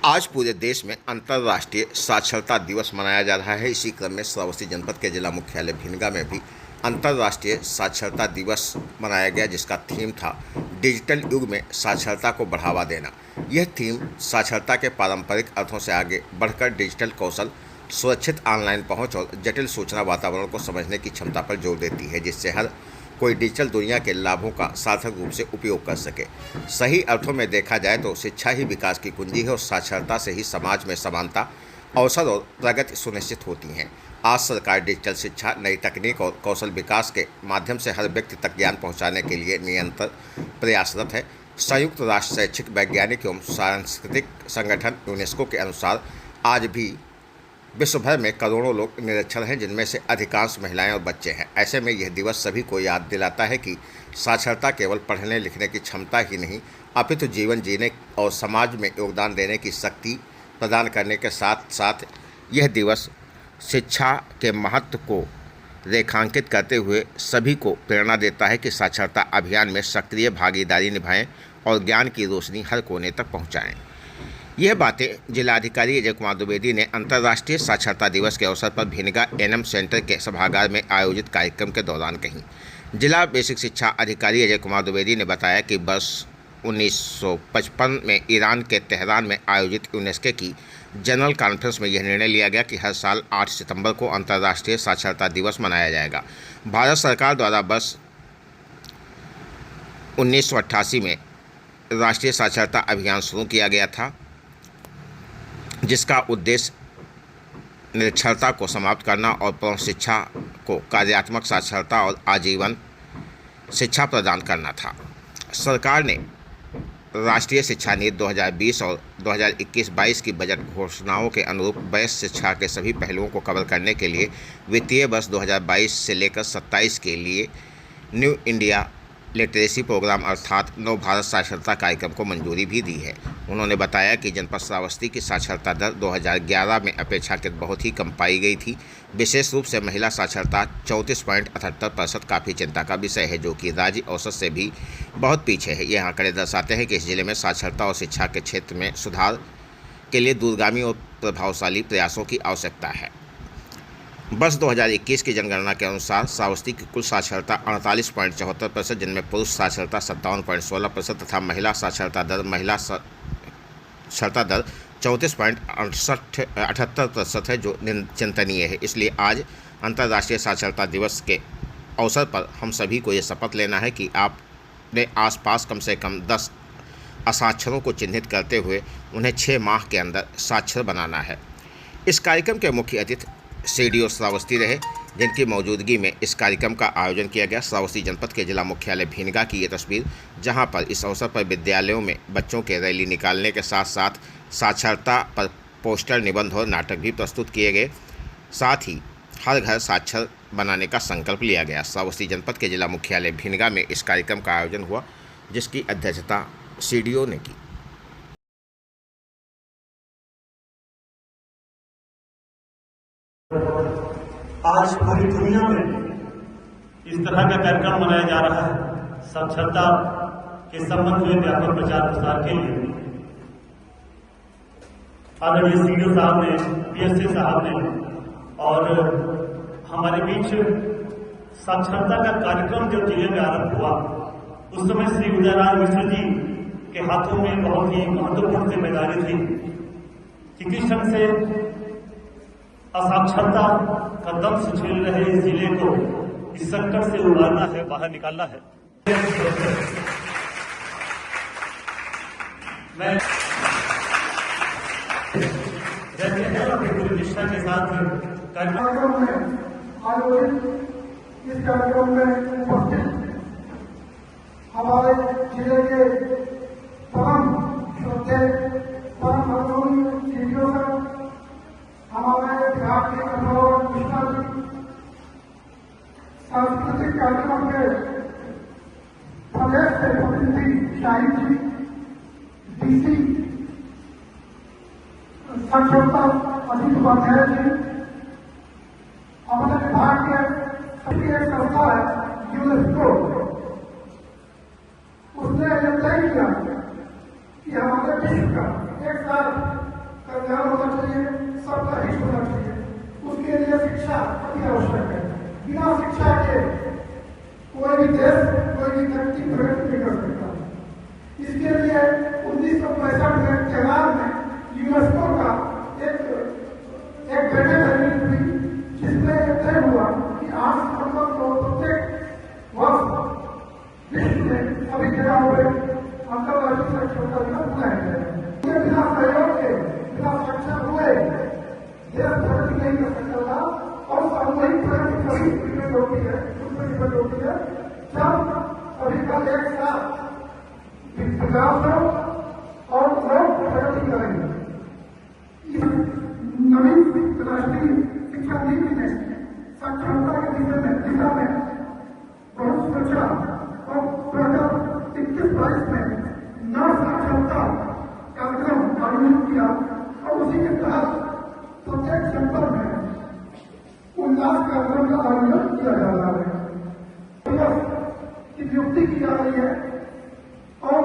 आज पूरे देश में अंतर्राष्ट्रीय साक्षरता दिवस मनाया जा रहा है। इसी क्रम में श्रावस्ती जनपद के जिला मुख्यालय भिनगा में भी अंतर्राष्ट्रीय साक्षरता दिवस मनाया गया, जिसका थीम था डिजिटल युग में साक्षरता को बढ़ावा देना। यह थीम साक्षरता के पारंपरिक अर्थों से आगे बढ़कर डिजिटल कौशल, सुरक्षित ऑनलाइन पहुंच और जटिल सूचना वातावरण को समझने की क्षमता पर जोर देती है, जिससे हर कोई डिजिटल दुनिया के लाभों का सार्थक रूप से उपयोग कर सके। सही अर्थों में देखा जाए तो शिक्षा ही विकास की कुंजी है और साक्षरता से ही समाज में समानता, अवसर और प्रगति सुनिश्चित होती हैं। आज सरकार डिजिटल शिक्षा, नई तकनीक और कौशल विकास के माध्यम से हर व्यक्ति तक ज्ञान पहुंचाने के लिए निरंतर प्रयासरत है। संयुक्त राष्ट्र शैक्षिक, वैज्ञानिक एवं सांस्कृतिक संगठन यूनेस्को के अनुसार आज भी विश्व भर में करोड़ों लोग निरक्षर हैं, जिनमें से अधिकांश महिलाएं और बच्चे हैं। ऐसे में यह दिवस सभी को याद दिलाता है कि साक्षरता केवल पढ़ने लिखने की क्षमता ही नहीं, अपितु जीवन जीने और समाज में योगदान देने की शक्ति प्रदान करने के साथ साथ यह दिवस शिक्षा के महत्व को रेखांकित करते हुए सभी को प्रेरणा देता है कि साक्षरता अभियान में सक्रिय भागीदारी निभाएं और ज्ञान की रोशनी हर कोने तक पहुंचाएं। यह बातें जिलाधिकारी अजय कुमार द्विवेदी ने अंतर्राष्ट्रीय साक्षरता दिवस के अवसर पर भिनगा एनएम सेंटर के सभागार में आयोजित कार्यक्रम के दौरान कहीं। जिला बेसिक शिक्षा अधिकारी अजय कुमार द्विवेदी ने बताया कि वर्ष 1955 में ईरान के तेहरान में आयोजित यूनेस्को की जनरल कॉन्फ्रेंस में यह निर्णय लिया गया कि हर साल 8 सितंबर को अंतर्राष्ट्रीय साक्षरता दिवस मनाया जाएगा। भारत सरकार द्वारा वर्ष 1988 में राष्ट्रीय साक्षरता अभियान शुरू किया गया था, जिसका उद्देश्य निरक्षरता को समाप्त करना और प्रौढ़ शिक्षा को कार्यात्मक साक्षरता और आजीवन शिक्षा प्रदान करना था। सरकार ने राष्ट्रीय शिक्षा नीति 2020 और 2021-22 की बजट घोषणाओं के अनुरूप वयस्क शिक्षा के सभी पहलुओं को कवर करने के लिए वित्तीय वर्ष 2022 से लेकर 27 के लिए न्यू इंडिया लिटरेसी प्रोग्राम अर्थात नव भारत साक्षरता कार्यक्रम को मंजूरी भी दी है। उन्होंने बताया कि जनपद श्रावस्ती की साक्षरता दर 2011 में अपेक्षाकृत बहुत ही कम पाई गई थी। विशेष रूप से महिला साक्षरता 34.78% काफ़ी चिंता का विषय है, जो कि राज्य औसत से भी बहुत पीछे है। यह आंकड़े दर्शाते हैं कि इस जिले में साक्षरता और शिक्षा के क्षेत्र में सुधार के लिए दूरगामी और प्रभावशाली प्रयासों की आवश्यकता है। वर्ष 2021 की जनगणना के अनुसार श्रावस्ती की कुल साक्षरता 48.74%, जिनमें पुरुष साक्षरता 57.16% तथा महिला साक्षरता दर 34.78% है, जो चिंतनीय है। इसलिए आज अंतर्राष्ट्रीय साक्षरता दिवस के अवसर पर हम सभी को ये शपथ लेना है कि आपने आसपास कम से कम 10 असाक्षरों को चिन्हित करते हुए उन्हें 6 माह के अंदर साक्षर बनाना है। इस कार्यक्रम के मुख्य अतिथि सीडीओ श्रावस्ती रहे, जिनकी मौजूदगी में इस कार्यक्रम का आयोजन किया गया। श्रावस्ती जनपद के जिला मुख्यालय भिनगा की ये तस्वीर, जहां पर इस अवसर पर विद्यालयों में बच्चों के रैली निकालने के साथ साथ साक्षरता पर पोस्टर, निबंध और नाटक भी प्रस्तुत किए गए। साथ ही हर घर साक्षर बनाने का संकल्प लिया गया। श्रावस्ती जनपद के जिला मुख्यालय भिनगा में इस कार्यक्रम का आयोजन हुआ, जिसकी अध्यक्षता सीडीओ ने की। आज पूरी दुनिया में इस तरह का कार्यक्रम मनाया जा रहा है साक्षरता के संबंध में व्यापक प्रचार प्रसार के लिए। आदरणीय सीडीओ साहब ने, पीएससी साहब ने और हमारे बीच साक्षरता का कार्यक्रम जब जिले में आरंभ हुआ, उस समय श्री उदयराज मिश्र जी के हाथों में बहुत ही महत्वपूर्ण जिम्मेदारी थी कि किस ढंग से असाक्षरता का दंश झेल रहे इस जिले को इस संकट से उबारना है, बाहर निकालना है। मैं पूरी निष्ठा के साथ कार्यक्रम में आयोजित इस कार्यक्रम में उपस्थित हमारे जिले के परम श्रद्धेय, परम अग्रणी सीडीओ साहब, हमारे बिहार के कठोर मिश्रा जी, सांस्कृतिक कार्यक्रम के प्रदेश के प्रतिनिधि शाहिद जी, डीसी साक्षरता अजीत उपाध्याय जी, हमारे विभाग के सभी एक संस्था है यूनेस्को, उसने यह तय किया कि हमारे विश्व का एक साथ चाहिए, सबका हित होना चाहिए। उसके लिए शिक्षा अति आवश्यक है। बिना शिक्षा के कोई भी देश, कोई भी व्यक्ति प्रगति नहीं कर सकता। इसके लिए 1965 में केरल में यूनेस्को का एक बैठक हुई, जिसमें तय हुआ कि 8 सितंबर को प्रत्येक वर्ष विश्व में सभी जगहों पर अंतर्राष्ट्रीय साक्षरता दिवस मनाया जाएगा। बिना सहयोग के, बिना साक्षर हुए देश प्रगति नहीं कर सकता था। और सामूहिक प्रगति कभी डिपेंड होती है, उसमें डिपेंड होती है जब सभी का एक साथ विकास हो और लोग प्रगति करेंगे। इस नवीन राष्ट्रीय शिक्षा नीति में साक्षरता के दिशा में बहुत सोचा और 2021-22 में नव साक्षरता कार्यक्रम आयोजित किया और उसी के तहत प्रत्येक जनपद में उल्लास कार्यक्रम का आयोजन किया जा रहा है। की नियुक्ति की जा रही है और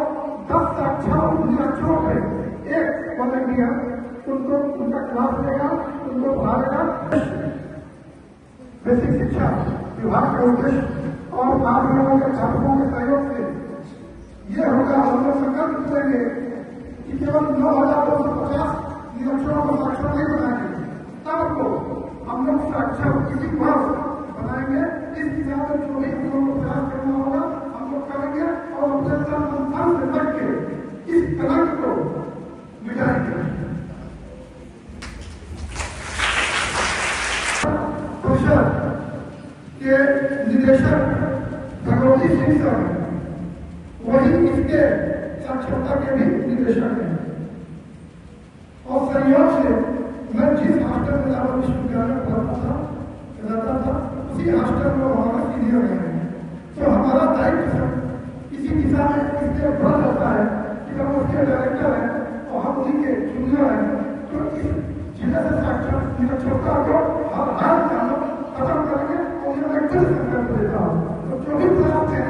10 साक्षर निरक्षरों पे एक वॉलंटियर उनको उनका क्लास लेगा, उनको पढ़ाएगा। बेसिक शिक्षा विभाग का उद्देश्य और आप लोगों के छात्रों के सहयोग से ये होगा, हम लोग संकल्प करेंगे कि केवल 9,250 निरक्षरों को साक्षर नहीं बनाएंगे, तब को हम लोग साक्षर किसी वर्ष बनाएंगे। इस दिशा में जो भी हम लोगों को प्रयास करना होगा हम लोग करेंगे और अपने संस्थान से लग के इस कलंक को मिटाएंगे। परिषद के निदेशक भगवती सिंह सर वही इसके साक्षरता के भी निदेशक हैं और संयोग से मैं जिस हॉस्टल में इलाहाबाद विश्वविद्यालय में पढ़ता था उसी हॉस्टल में हमारा सीनियर है। तो हमारा दायित्व इसी दिशा में इसलिए बढ़ जाता है कि हम उसके डायरेक्टर हैं और हम उन्हीं के जूनियर हैं। तो इस जिले से साक्षरता को हर खत्म करेंगे और उन्हें मैं खुद संकल्प देता हूँ। तो जो भी प्रयास है